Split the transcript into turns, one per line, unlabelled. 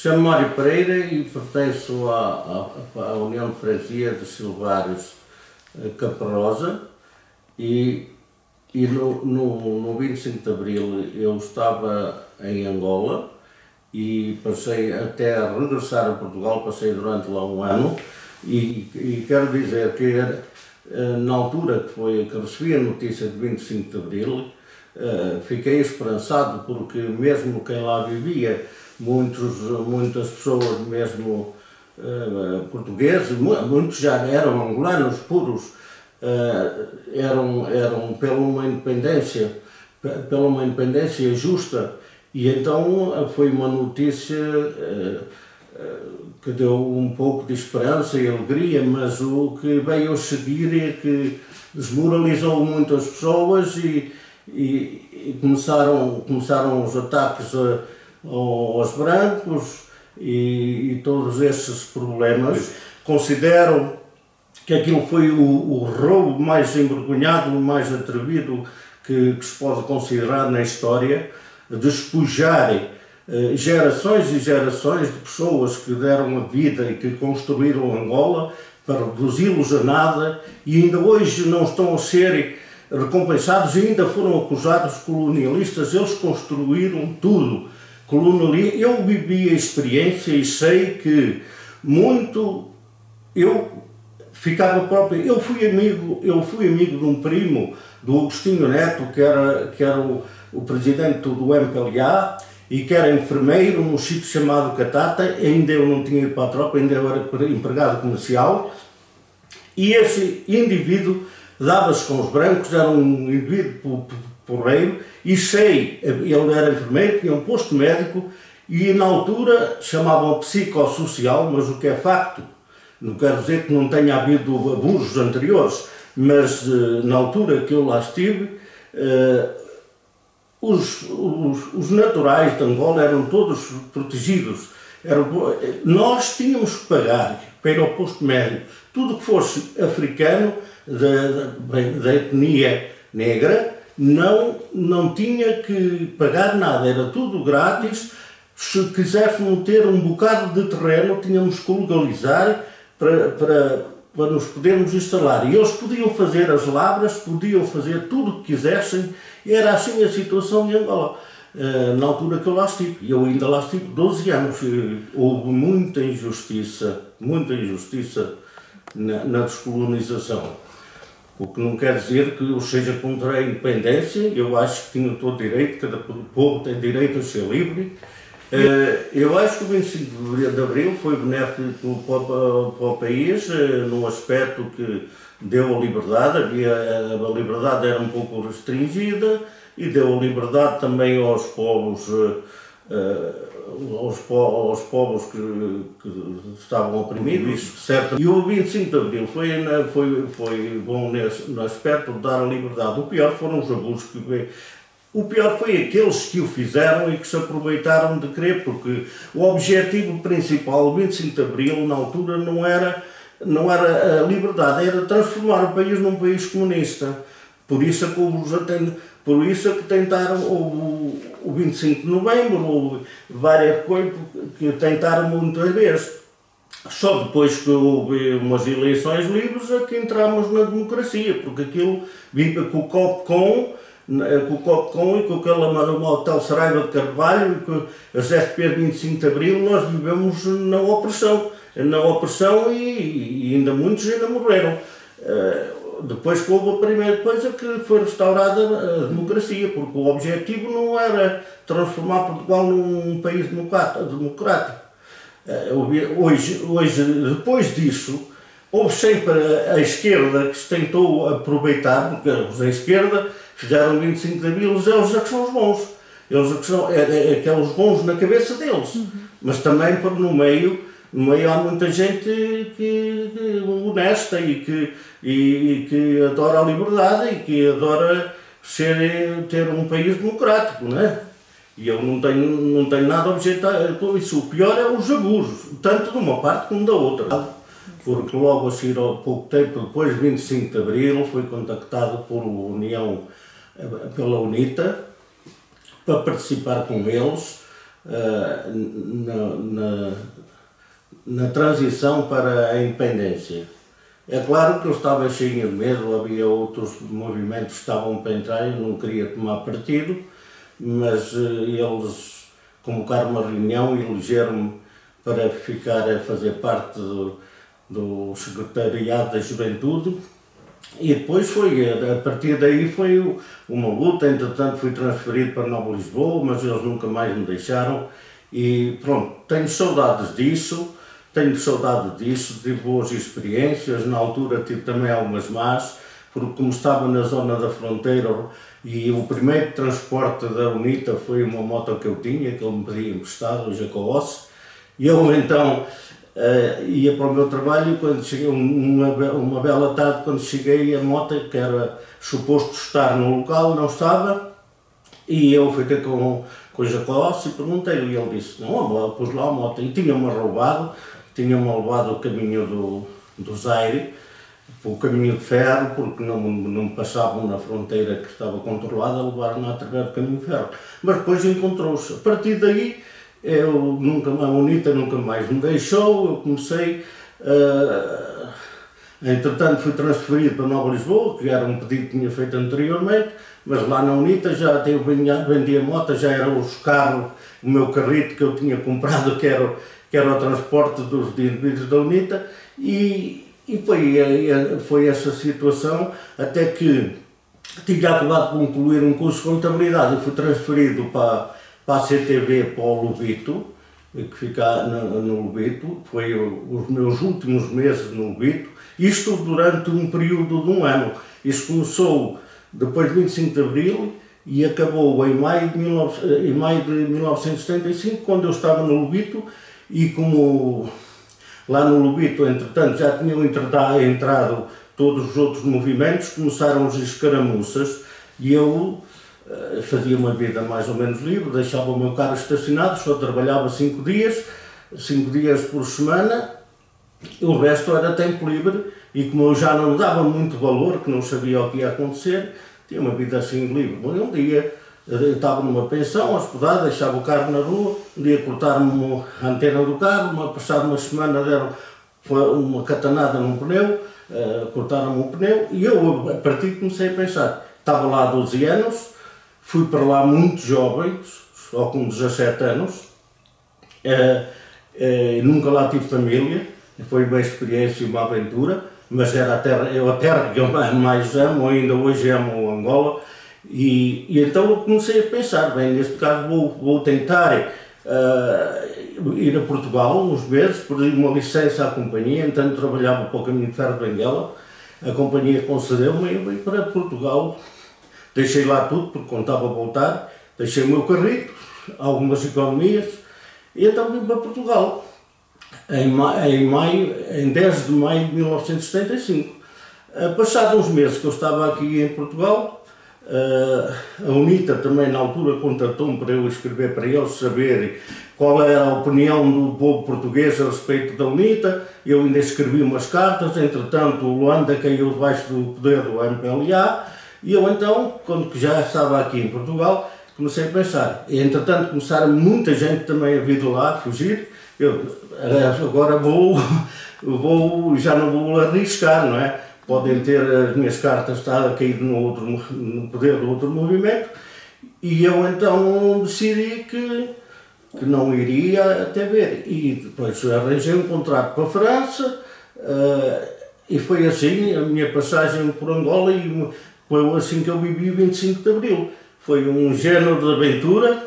Chamo Mário Pereira e pertenço à União de Freguesia de Silvários Caparrosa e no 25 de Abril eu estava em Angola e passei até a regressar a Portugal, passei durante lá um ano e quero dizer que na altura que recebi a notícia de 25 de Abril fiquei esperançado porque mesmo quem lá vivia, muitas pessoas mesmo portugueses, muitos já eram angolanos puros, eram pela uma independência justa, e então foi uma notícia que deu um pouco de esperança e alegria, mas o que veio a seguir é que desmoralizou muitas pessoas e começaram os ataques aos brancos e todos esses problemas. Considero que aquilo foi o roubo mais envergonhado, mais atrevido que se pode considerar na história, despojarem gerações e gerações de pessoas que deram a vida e que construíram Angola para reduzi-los a nada e ainda hoje não estão a ser recompensados e ainda foram acusados de colonialistas. Eles construíram tudo. Eu vivi a experiência e sei que eu fui amigo de um primo do Agostinho Neto, que era o presidente do MPLA e que era enfermeiro num sítio chamado Catata. Ainda eu não tinha ido para a tropa, ainda eu era empregado comercial, e esse indivíduo dava-se com os brancos, era um indivíduo porreiro, e sei, ele era enfermeiro, tinha um posto médico, e na altura chamavam psicossocial, mas o que é facto, não quero dizer que não tenha havido abusos anteriores, mas na altura que eu lá estive, os naturais de Angola eram todos protegidos. Nós tínhamos que pagar para ir ao posto médico tudo que fosse africano, da etnia negra, não tinha que pagar nada, era tudo grátis. Se quiséssemos ter um bocado de terreno, tínhamos que legalizar para nos podermos instalar. E eles podiam fazer as lavras, podiam fazer tudo o que quisessem. Era assim a situação de Angola, na altura que eu lá estive. Eu ainda lá estive 12 anos. Houve muita injustiça na descolonização. O que não quer dizer que eu seja contra a independência. Eu acho que tinha todo direito, cada povo tem direito a ser livre. Eu acho que o 25 de Abril foi benéfico para o país, num aspecto que deu a liberdade. A liberdade era um pouco restringida e deu a liberdade também aos povos, que estavam oprimidos, certo? E o 25 de Abril foi bom no aspecto de dar a liberdade. O pior foram os abusos que veio. O pior foi aqueles que o fizeram e que se aproveitaram de querer, porque o objetivo principal do 25 de Abril, na altura, não era a liberdade, era transformar o país num país comunista. Por isso é que tentaram o 25 de Novembro, houve várias coisas que tentaram muitas vezes. Só depois que houve umas eleições livres é que entramos na democracia, porque aquilo vive com o Copcom e com aquela Manuel Saraiva de Carvalho e com as FP 25 de Abril, nós vivemos na opressão e ainda muitos ainda morreram. Depois que houve a primeira coisa que foi restaurada a democracia, porque o objetivo não era transformar Portugal num país democrático. Hoje, depois disso, houve sempre a esquerda que se tentou aproveitar, porque os da esquerda fizeram 25 de Abril, eles é que são os bons. Eles é que são os bons na cabeça deles. Mas também no meio há muita gente honesta e que adora a liberdade e que adora ter um país democrático, não é? E eu não tenho nada a objetar com isso. O pior é os abusos, tanto de uma parte como da outra. Porque logo a seguir, há pouco tempo depois de 25 de Abril, fui contactado pela UNITA para participar com eles na transição para a independência. É claro que eu estava cheio de medo, havia outros movimentos que estavam para entrar e não queria tomar partido, mas eles convocaram uma reunião e elegeram-me para ficar a fazer parte do secretariado da juventude. E depois a partir daí foi uma luta. Entretanto fui transferido para Nova Lisboa, mas eles nunca mais me deixaram e pronto, tenho saudades disso, tive boas experiências. Na altura tive também algumas más, porque como estava na zona da fronteira e o primeiro transporte da UNITA foi uma moto que eu tinha, que ele me pedia emprestado, o Jacobos, e eu então ia para o meu trabalho. E quando cheguei, uma bela tarde, quando cheguei, a moto que era suposto estar no local não estava, e eu fui ter com o Jacobos e perguntei-lhe, e ele disse, não, pus lá a moto, e tinha-me levado o caminho do Zaire, o caminho de ferro, porque não passavam na fronteira que estava controlada, levaram-me através do caminho de ferro. Mas depois encontrou-se. A partir daí, a UNITA nunca mais me deixou. Eu comecei, entretanto fui transferido para Nova Lisboa, que era um pedido que tinha feito anteriormente, mas lá na UNITA já vendia moto, já era os carros, o meu carrito que eu tinha comprado, que era o transporte dos indivíduos da UNITA, e foi essa situação, até que tinha acabado de concluir um curso de contabilidade e fui transferido para a CTV, para o Lobito, que fica no Lobito. Foi os meus últimos meses no Lobito, isto durante um período de um ano. Isso começou depois de 25 de Abril e acabou em maio de 1975, quando eu estava no Lobito, e como lá no Lobito, entretanto, já tinham entrado todos os outros movimentos, começaram as escaramuças, e eu fazia uma vida mais ou menos livre, deixava o meu carro estacionado, só trabalhava 5 dias por semana, o resto era tempo livre, e como eu já não dava muito valor, que não sabia o que ia acontecer, tinha uma vida assim livre. Bom, um dia eu estava numa pensão, hospedado, deixava o carro na rua, um dia cortaram-me a antena do carro, passada uma semana deram uma catanada num pneu, cortaram-me o pneu, e eu a partir comecei a pensar, estava lá há 12 anos, fui para lá muito jovem, só com 17 anos, nunca lá tive família, foi uma experiência e uma aventura, mas era a terra que eu mais amo, ainda hoje amo Angola. E então eu comecei a pensar, bem, neste caso vou tentar ir a Portugal uns meses, pedi uma licença à companhia, então trabalhava para o Caminho de Ferro de Benguela, a companhia concedeu-me e eu vim para Portugal, deixei lá tudo porque contava voltar, deixei o meu carrito, algumas economias, e então vim para Portugal, em 10 de maio de 1975. Passados uns meses que eu estava aqui em Portugal, a UNITA também na altura contatou-me para eu escrever para eles, saber qual era a opinião do povo português a respeito da UNITA. Eu ainda escrevi umas cartas, entretanto o Luanda caiu debaixo do poder do MPLA, e eu então, quando já estava aqui em Portugal, comecei a pensar, e entretanto começaram muita gente também a vir de lá, a fugir. Eu agora já não vou arriscar, não é? Podem ter as minhas cartas estar a cair no poder do outro movimento, e eu então decidi que não iria até ver. E depois arranjei um contrato para a França, e foi assim a minha passagem por Angola, e foi assim que eu vivi o 25 de Abril. Foi um género de aventura,